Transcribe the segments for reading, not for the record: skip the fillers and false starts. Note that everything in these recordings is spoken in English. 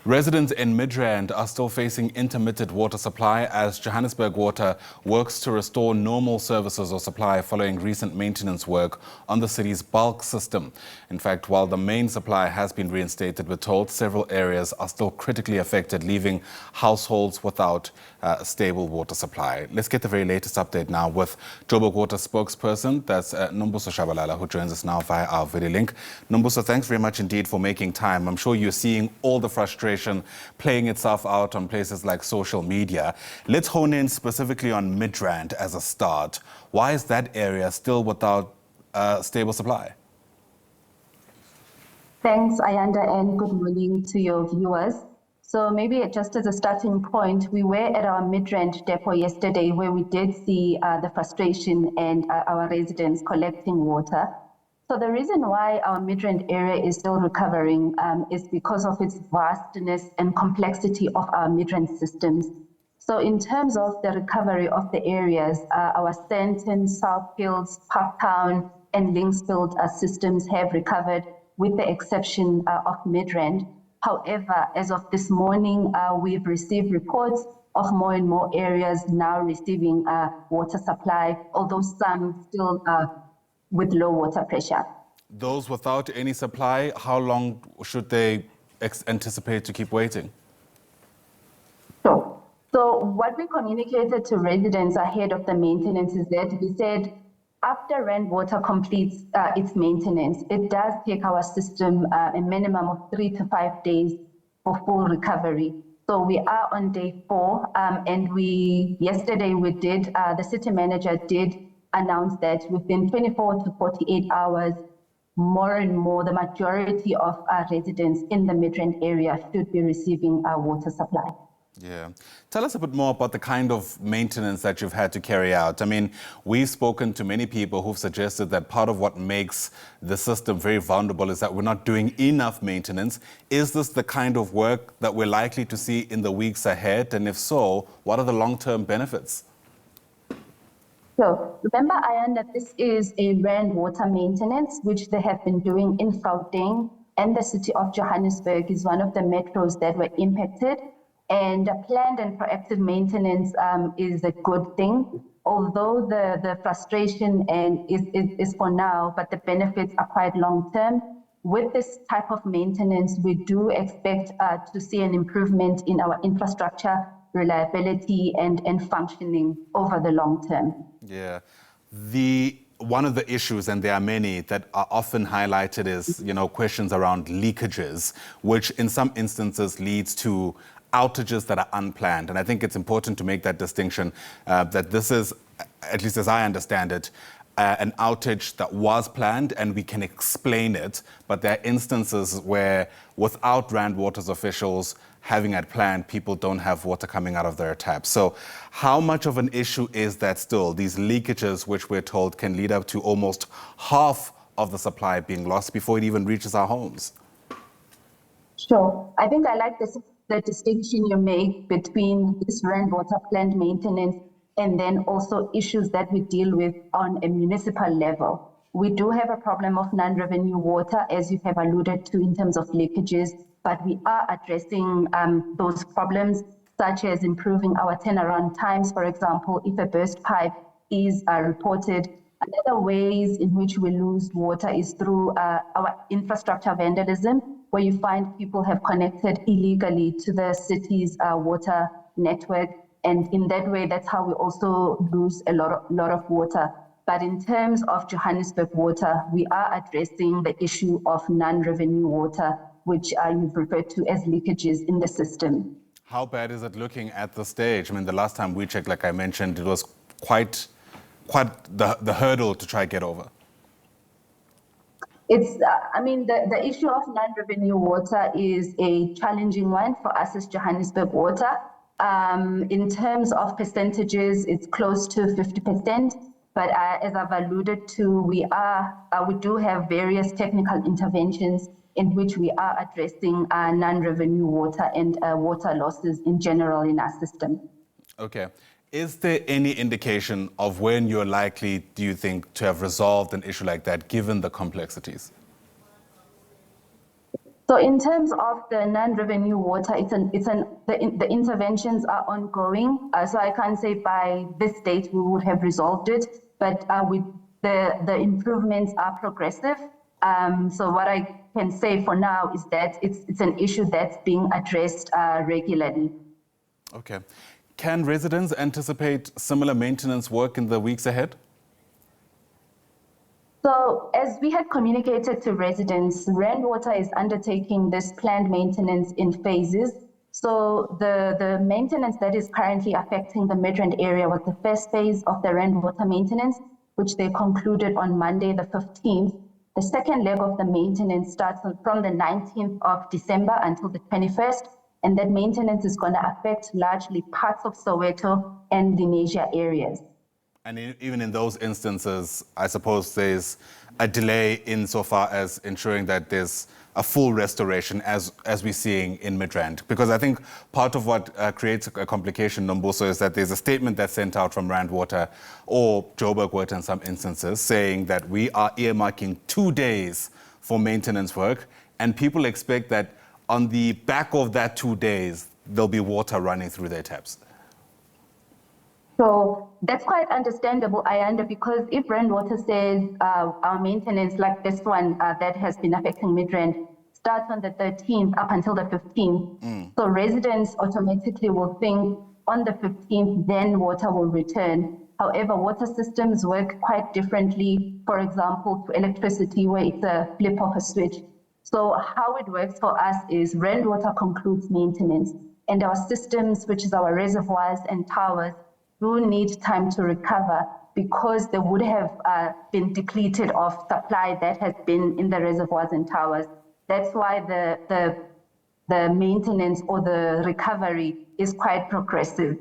Residents in Midrand are still facing intermittent water supply as Johannesburg Water works to restore normal services or supply following recent maintenance work on the city's bulk system. In fact, while the main supply has been reinstated, we're told several areas are still critically affected, leaving households without a stable water supply. Let's get the very latest update now with Joburg Water spokesperson, that's Nombuso Shabalala, who joins us now via our video link. Nombuso, thanks very much indeed for making time. I'm sure you're seeing all the frustration playing itself out on places like social media. Let's hone in specifically on Midrand as a start. Why is that area still without a stable supply? Thanks, Ayanda, and good morning to your viewers. So maybe just as a starting point, we were at our Midrand depot yesterday where we did see the frustration and our residents collecting water. So the reason why our Midrand area is still recovering is because of its vastness and complexity of our Midrand systems. So in terms of the recovery of the areas, our Sandton, Southfields, Parktown, and Linksfield systems have recovered with the exception of Midrand. However, as of this morning, we've received reports of more and more areas now receiving water supply, although some still with low water pressure. Those without any supply, how long should they anticipate to keep waiting? Sure. So what we communicated to residents ahead of the maintenance is that we said after Rand Water completes its maintenance, it does take our system a minimum of 3 to 5 days for full recovery. So we are on day 4, and yesterday the city manager did announce that within 24 to 48 hours, more and more, the majority of our residents in the Midrand area should be receiving our water supply. Yeah. Tell us a bit more about the kind of maintenance that you've had to carry out. I mean, we've spoken to many people who've suggested that part of what makes the system very vulnerable is that we're not doing enough maintenance. Is this the kind of work that we're likely to see in the weeks ahead? And if so, what are the long-term benefits? So remember, Ian, that this is a Rand Water maintenance, which they have been doing in Gauteng, and the city of Johannesburg is one of the metros that were impacted. And planned and proactive maintenance is a good thing, although the frustration is for now, but the benefits are quite long term. With this type of maintenance, we do expect to see an improvement in our infrastructure, reliability, and functioning over the long term. Yeah. One of the issues, and there are many that are often highlighted, is questions around leakages, which in some instances leads to outages that are unplanned. And I think it's important to make that distinction that this is, at least as I understand it, an outage that was planned and we can explain it. But there are instances where without Rand Water's officials having it planned, people don't have water coming out of their taps. So how much of an issue is that still? These leakages, which we're told can lead up to almost half of the supply being lost before it even reaches our homes. Sure. I think I like the distinction you make between this Rand Water plant maintenance and then also issues that we deal with on a municipal level. We do have a problem of non-revenue water, as you have alluded to, in terms of leakages, but we are addressing those problems, such as improving our turnaround times. For example, if a burst pipe is reported. Another ways in which we lose water is through our infrastructure vandalism, where you find people have connected illegally to the city's water network. And in that way, that's how we also lose a lot of water. But in terms of Johannesburg Water, we are addressing the issue of non-revenue water, which you've referred to as leakages in the system. How bad is it looking at this stage? I mean, the last time we checked, like I mentioned, it was quite the hurdle to try to get over. It's, the issue of non-revenue water is a challenging one for us as Johannesburg Water. In terms of percentages, it's close to 50%. But as I've alluded to, we do have various technical interventions in which we are addressing non-revenue water and water losses in general in our system. Okay. Is there any indication of when you're likely, do you think, to have resolved an issue like that, given the complexities? So in terms of the non-revenue water, the interventions are ongoing. So I can't say by this date we would have resolved it, but the improvements are progressive. So what I can say for now is that it's an issue that's being addressed regularly. Okay. Can residents anticipate similar maintenance work in the weeks ahead? So as we had communicated to residents, Rand Water is undertaking this planned maintenance in phases. So the maintenance that is currently affecting the Midrand area was the first phase of the Rand Water maintenance, which they concluded on Monday the 15th. The second leg of the maintenance starts from the 19th of December until the 21st, and that maintenance is going to affect largely parts of Soweto and the Lenasia areas. And even in those instances, I suppose there's a delay insofar as ensuring that there's a full restoration as we're seeing in Midrand. Because I think part of what creates a complication, Nombuso, is that there's a statement that's sent out from Rand Water or Joburg Water in some instances saying that we are earmarking 2 days for maintenance work, and people expect that on the back of that 2 days, there'll be water running through their taps. So that's quite understandable, Ayanda, because if Rand Water says our maintenance, like this one that has been affecting Midrand, starts on the 13th up until the 15th, so residents automatically will think on the 15th, then water will return. However, water systems work quite differently, for example, to electricity, where it's a flip of a switch. So how it works for us is Rand Water concludes maintenance, and our systems, which is our reservoirs and towers, do need time to recover because they would have been depleted of supply that has been in the reservoirs and towers. That's why the maintenance or the recovery is quite progressive.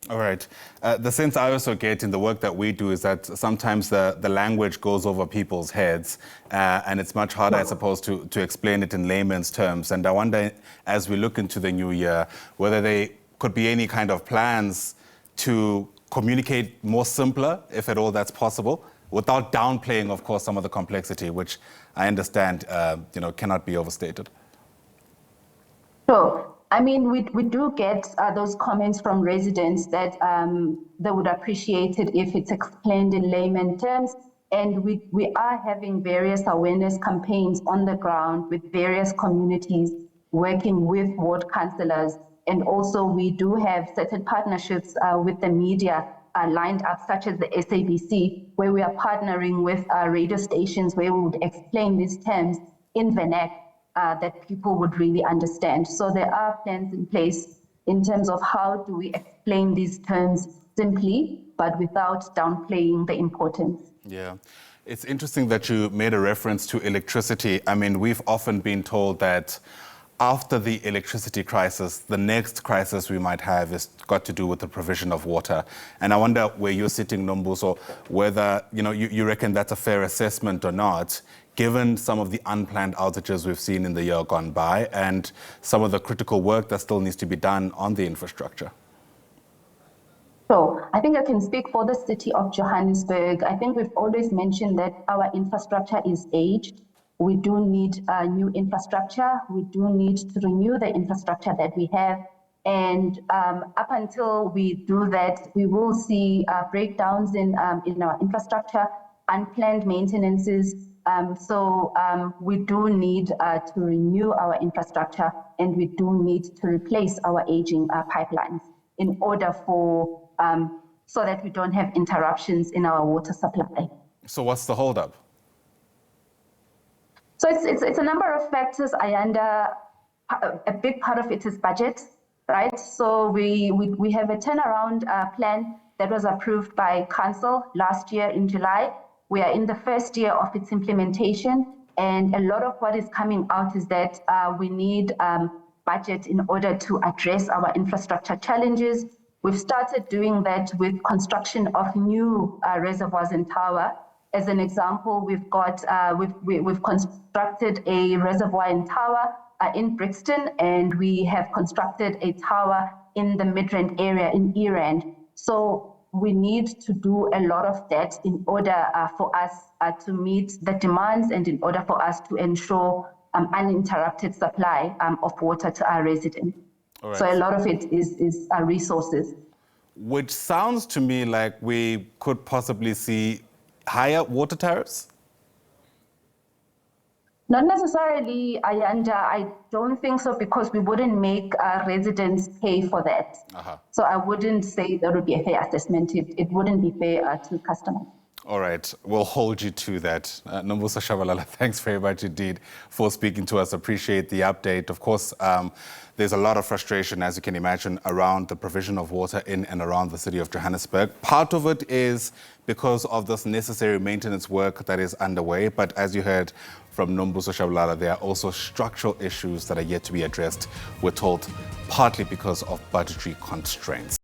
All right. The sense I also get in the work that we do is that sometimes the language goes over people's heads and it's much harder, I suppose, to explain it in layman's terms. And I wonder, as we look into the new year, whether there could be any kind of plans to communicate more simpler, if at all that's possible, without downplaying, of course, some of the complexity, which I understand, cannot be overstated. Sure. I mean, we do get those comments from residents that they would appreciate it if it's explained in layman terms. And we are having various awareness campaigns on the ground with various communities, working with ward councillors. And also we do have certain partnerships with the media lined up, such as the SABC, where we are partnering with radio stations where we would explain these terms in vernac that people would really understand. So there are plans in place in terms of how do we explain these terms simply, but without downplaying the importance. Yeah. It's interesting that you made a reference to electricity. I mean, we've often been told that after the electricity crisis, the next crisis we might have is got to do with the provision of water. And I wonder where you're sitting, Nombuso, whether you reckon that's a fair assessment or not, given some of the unplanned outages we've seen in the year gone by and some of the critical work that still needs to be done on the infrastructure. So I think I can speak for the city of Johannesburg. I think we've always mentioned that our infrastructure is aged. We do need new infrastructure. We do need to renew the infrastructure that we have. And up until we do that, we will see breakdowns in our infrastructure, unplanned maintenances. So we do need to renew our infrastructure, and we do need to replace our aging pipelines in order for so that we don't have interruptions in our water supply. So what's the holdup? So it's a number of factors, Ayanda. A big part of it is budget, right? So we have a turnaround plan that was approved by council last year in July. We are in the first year of its implementation, and a lot of what is coming out is that we need budget in order to address our infrastructure challenges. We've started doing that with construction of new reservoirs and tower. As an example, we've constructed a reservoir and tower in Brixton, and we have constructed a tower in the Midrand area in Midrand. So we need to do a lot of that in order for us to meet the demands and in order for us to ensure uninterrupted supply of water to our residents. All So right. a lot of it is our resources. Which sounds to me like we could possibly see higher water tariffs? Not necessarily, Ayanda. I don't think so, because we wouldn't make our residents pay for that. So I wouldn't say that would be a fair assessment. It wouldn't be fair to customers. All right, we'll hold you to that. Nombuso Shabalala, thanks very much indeed for speaking to us. Appreciate the update. Of course, there's a lot of frustration, as you can imagine, around the provision of water in and around the city of Johannesburg. Part of it is because of this necessary maintenance work that is underway. But as you heard from Nombuso Shabalala, there are also structural issues that are yet to be addressed, we're told, partly because of budgetary constraints.